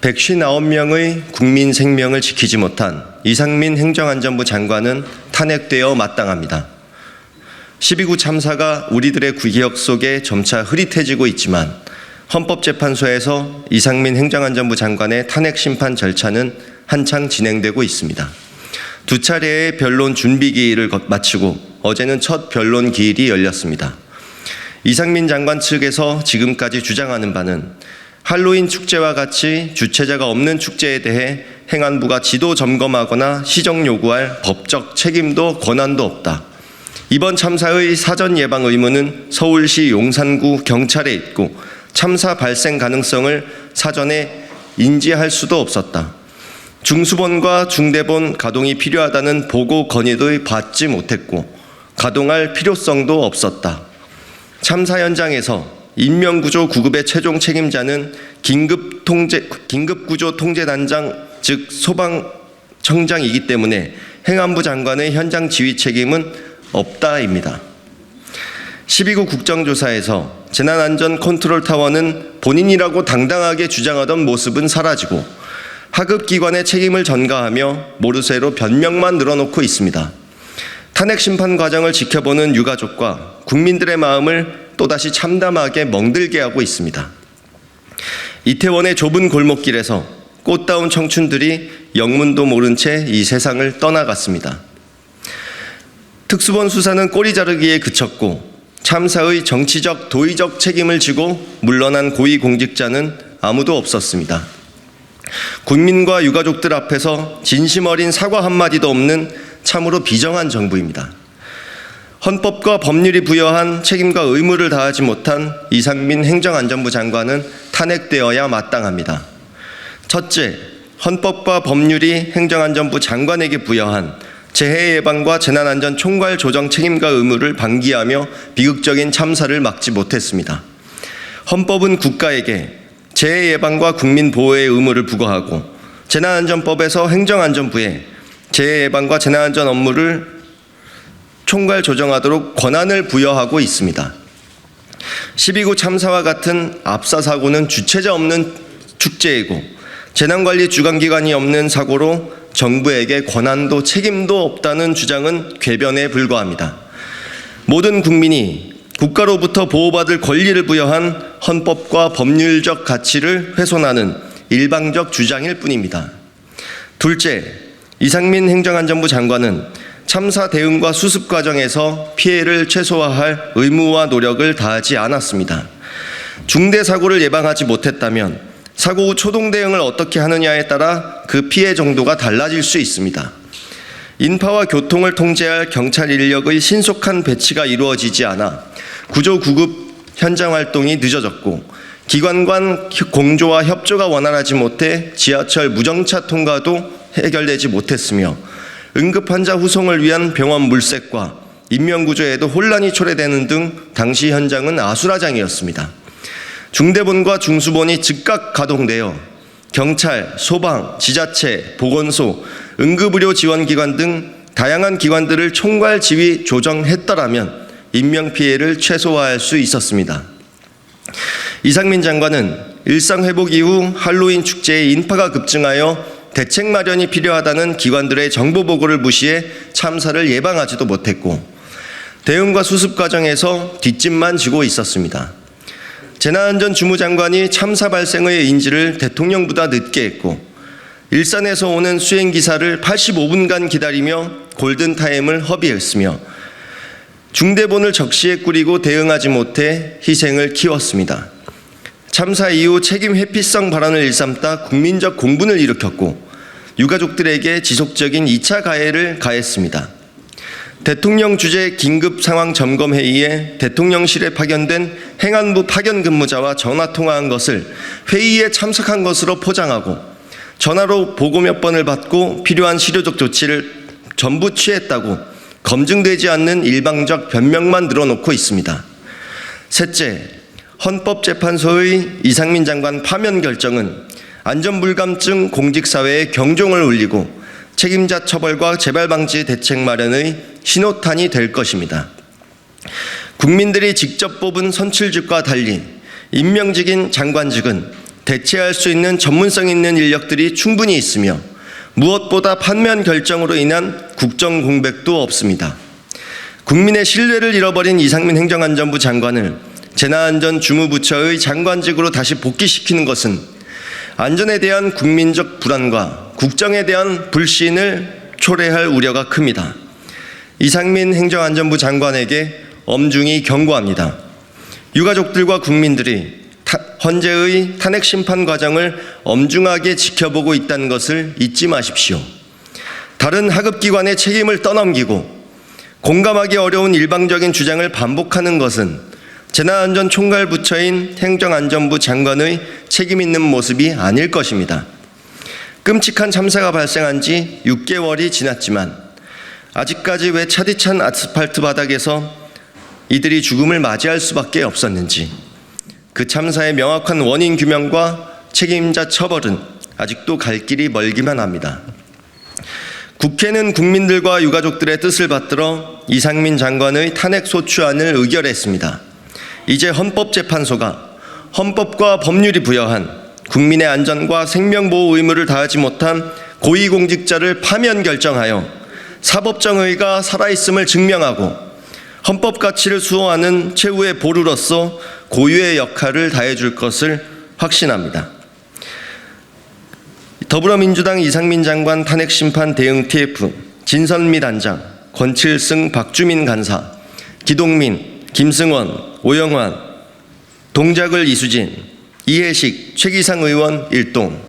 159명의 국민 생명을 지키지 못한 이상민 행정안전부 장관은 탄핵되어 마땅합니다. 12구 참사가 우리들의 기억 속에 점차 흐릿해지고 있지만 헌법재판소에서 이상민 행정안전부 장관의 탄핵 심판 절차는 한창 진행되고 있습니다. 두 차례의 변론 준비 기일을 마치고 어제는 첫 변론 기일이 열렸습니다. 이상민 장관 측에서 지금까지 주장하는 바는 할로윈 축제와 같이 주최자가 없는 축제에 대해 행안부가 지도 점검하거나 시정 요구할 법적 책임도 권한도 없다. 이번 참사의 사전 예방 의무는 서울시 용산구 경찰에 있고 참사 발생 가능성을 사전에 인지할 수도 없었다. 중수본과 중대본 가동이 필요하다는 보고 건의도 받지 못했고 가동할 필요성도 없었다. 참사 현장에서 인명구조 구급의 최종 책임자는 긴급구조통제단장 즉 소방청장이기 때문에 행안부 장관의 현장 지휘 책임은 없다입니다. 12구 국정조사에서 재난안전컨트롤타워는 본인이라고 당당하게 주장하던 모습은 사라지고 하급기관의 책임을 전가하며 모르쇠로 변명만 늘어놓고 있습니다. 탄핵 심판 과정을 지켜보는 유가족과 국민들의 마음을 또다시 참담하게 멍들게 하고 있습니다. 이태원의 좁은 골목길에서 꽃다운 청춘들이 영문도 모른 채 이 세상을 떠나갔습니다. 특수본 수사는 꼬리 자르기에 그쳤고 참사의 정치적 도의적 책임을 지고 물러난 고위공직자는 아무도 없었습니다. 국민과 유가족들 앞에서 진심 어린 사과 한마디도 없는 참으로 비정한 정부입니다. 헌법과 법률이 부여한 책임과 의무를 다하지 못한 이상민 행정안전부 장관은 탄핵되어야 마땅합니다. 첫째, 헌법과 법률이 행정안전부 장관에게 부여한 재해 예방과 재난안전 총괄 조정 책임과 의무를 방기하며 비극적인 참사를 막지 못했습니다. 헌법은 국가에게 재해 예방과 국민 보호의 의무를 부과하고 재난안전법에서 행정안전부에 재해 예방과 재난안전 업무를 총괄 조정하도록 권한을 부여하고 있습니다. 12구 참사와 같은 압사 사고는 주체자 없는 축제이고 재난관리 주관기관이 없는 사고로 정부에게 권한도 책임도 없다는 주장은 궤변에 불과합니다. 모든 국민이 국가로부터 보호받을 권리를 부여한 헌법과 법률적 가치를 훼손하는 일방적 주장일 뿐입니다. 둘째, 이상민 행정안전부 장관은 참사 대응과 수습 과정에서 피해를 최소화할 의무와 노력을 다하지 않았습니다. 중대 사고를 예방하지 못했다면 사고 후 초동 대응을 어떻게 하느냐에 따라 그 피해 정도가 달라질 수 있습니다. 인파와 교통을 통제할 경찰 인력의 신속한 배치가 이루어지지 않아 구조 구급 현장 활동이 늦어졌고 기관 간 공조와 협조가 원활하지 못해 지하철 무정차 통과도 해결되지 못했으며 응급 환자 후송을 위한 병원 물색과 인명구조에도 혼란이 초래되는 등 당시 현장은 아수라장이었습니다. 중대본과 중수본이 즉각 가동되어 경찰, 소방, 지자체, 보건소, 응급의료 지원기관 등 다양한 기관들을 총괄 지휘 조정했더라면 인명피해를 최소화할 수 있었습니다. 이상민 장관은 일상회복 이후 할로윈 축제에 인파가 급증하여 대책 마련이 필요하다는 기관들의 정보 보고를 무시해 참사를 예방하지도 못했고 대응과 수습 과정에서 뒷짐만 지고 있었습니다. 재난안전주무장관이 참사 발생의 인지를 대통령보다 늦게 했고 일산에서 오는 수행기사를 85분간 기다리며 골든타임을 허비했으며 중대본을 적시에 꾸리고 대응하지 못해 희생을 키웠습니다. 참사 이후 책임 회피성 발언을 일삼다 국민적 공분을 일으켰고 유가족들에게 지속적인 2차 가해를 가했습니다. 대통령 주재 긴급상황점검회의에 대통령실에 파견된 행안부 파견 근무자와 전화통화한 것을 회의에 참석한 것으로 포장하고 전화로 보고 몇 번을 받고 필요한 실효적 조치를 전부 취했다고 검증되지 않는 일방적 변명만 늘어놓고 있습니다. 셋째, 헌법재판소의 이상민 장관 파면 결정은 안전불감증 공직사회의 경종을 울리고 책임자 처벌과 재발방지 대책 마련의 신호탄이 될 것입니다. 국민들이 직접 뽑은 선출직과 달리 임명직인 장관직은 대체할 수 있는 전문성 있는 인력들이 충분히 있으며 무엇보다 판면 결정으로 인한 국정 공백도 없습니다. 국민의 신뢰를 잃어버린 이상민 행정안전부 장관을 재난안전주무부처의 장관직으로 다시 복귀시키는 것은 안전에 대한 국민적 불안과 국정에 대한 불신을 초래할 우려가 큽니다. 이상민 행정안전부 장관에게 엄중히 경고합니다. 유가족들과 국민들이 헌재의 탄핵 심판 과정을 엄중하게 지켜보고 있다는 것을 잊지 마십시오. 다른 하급기관의 책임을 떠넘기고 공감하기 어려운 일방적인 주장을 반복하는 것은 재난안전총괄부처인 행정안전부 장관의 책임 있는 모습이 아닐 것입니다. 끔찍한 참사가 발생한 지 6개월이 지났지만 아직까지 왜 차디찬 아스팔트 바닥에서 이들이 죽음을 맞이할 수밖에 없었는지, 그 참사의 명확한 원인 규명과 책임자 처벌은 아직도 갈 길이 멀기만 합니다. 국회는 국민들과 유가족들의 뜻을 받들어 이상민 장관의 탄핵 소추안을 의결했습니다. 이제 헌법재판소가 헌법과 법률이 부여한 국민의 안전과 생명보호 의무를 다하지 못한 고위공직자를 파면 결정하여 사법정의가 살아있음을 증명하고 헌법 가치를 수호하는 최후의 보루로서 고유의 역할을 다해줄 것을 확신합니다. 더불어민주당 이상민 장관 탄핵심판 대응 TF, 진선미 단장, 권칠승 박주민 간사, 기동민, 김승원, 오영환, 동작을 이수진, 이해식, 최기상 의원 일동,